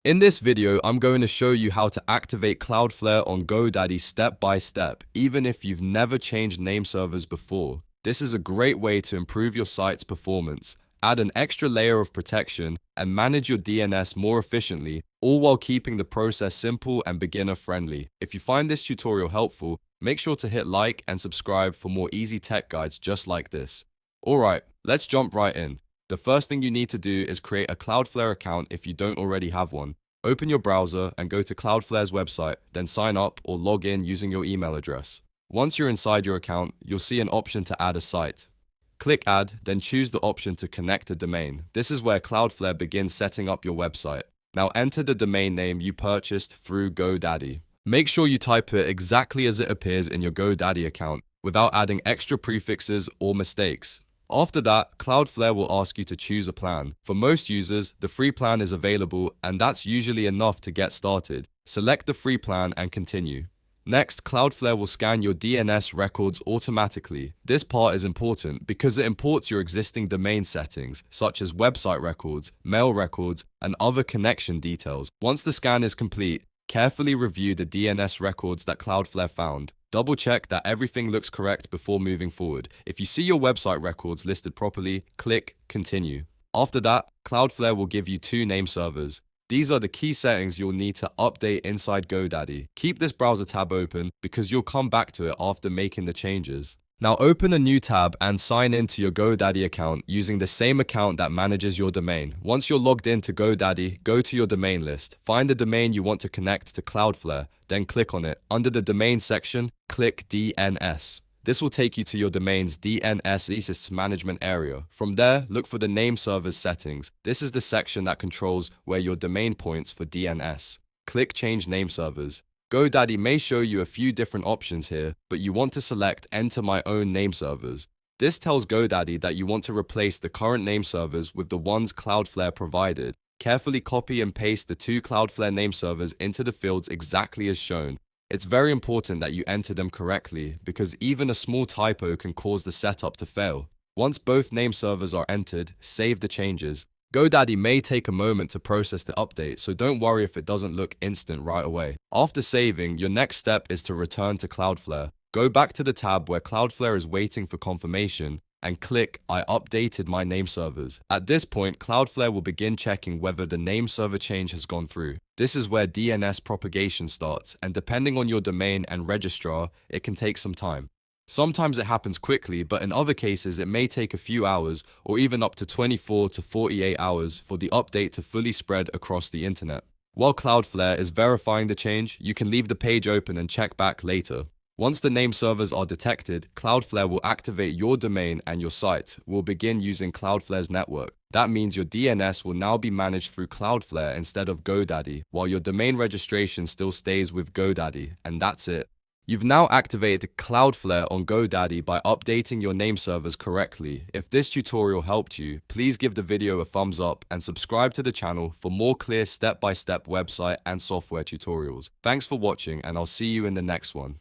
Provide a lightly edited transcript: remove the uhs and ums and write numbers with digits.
In this video, I'm going to show you how to activate Cloudflare on GoDaddy step by step, even if you've never changed name servers before. This is a great way to improve your site's performance, add an extra layer of protection, and manage your DNS more efficiently, all while keeping the process simple and beginner-friendly. If you find this tutorial helpful, make sure to hit like and subscribe for more easy tech guides just like this. Alright, let's jump right in. The first thing you need to do is create a Cloudflare account if you don't already have one. Open your browser and go to Cloudflare's website, then sign up or log in using your email address. Once you're inside your account, you'll see an option to add a site. Click Add, then choose the option to connect a domain. This is where Cloudflare begins setting up your website. Now enter the domain name you purchased through GoDaddy. Make sure you type it exactly as it appears in your GoDaddy account, without adding extra prefixes or mistakes. After that, Cloudflare will ask you to choose a plan. For most users, the free plan is available, and that's usually enough to get started. Select the free plan and continue. Next, Cloudflare will scan your DNS records automatically. This part is important because it imports your existing domain settings, such as website records, mail records, and other connection details. Once the scan is complete, carefully review the DNS records that Cloudflare found. Double check that everything looks correct before moving forward. If you see your website records listed properly, click Continue. After that, Cloudflare will give you 2 name servers. These are the key settings you'll need to update inside GoDaddy. Keep this browser tab open because you'll come back to it after making the changes. Now open a new tab and sign into your GoDaddy account using the same account that manages your domain. Once you're logged into GoDaddy, go to your domain list. Find the domain you want to connect to Cloudflare, then click on it. Under the domain section, click DNS. This will take you to your domain's DNS management area. From there, look for the name server's settings. This is the section that controls where your domain points for DNS. Click Change Name Servers. GoDaddy may show you a few different options here, but you want to select Enter My Own Name Servers. This tells GoDaddy that you want to replace the current name servers with the ones Cloudflare provided. Carefully copy and paste the 2 Cloudflare name servers into the fields exactly as shown. It's very important that you enter them correctly because even a small typo can cause the setup to fail. Once both name servers are entered, save the changes. GoDaddy may take a moment to process the update, so don't worry if it doesn't look instant right away. After saving, your next step is to return to Cloudflare. Go back to the tab where Cloudflare is waiting for confirmation and click I updated my name servers. At this point, Cloudflare will begin checking whether the name server change has gone through. This is where DNS propagation starts, and depending on your domain and registrar, it can take some time. Sometimes it happens quickly, but in other cases it may take a few hours or even up to 24 to 48 hours for the update to fully spread across the internet. While Cloudflare is verifying the change, you can leave the page open and check back later. Once the name servers are detected, Cloudflare will activate your domain and your site will begin using Cloudflare's network. That means your DNS will now be managed through Cloudflare instead of GoDaddy, while your domain registration still stays with GoDaddy, and that's it. You've now activated Cloudflare on GoDaddy by updating your name servers correctly. If this tutorial helped you, please give the video a thumbs up and subscribe to the channel for more clear step-by-step website and software tutorials. Thanks for watching, and I'll see you in the next one.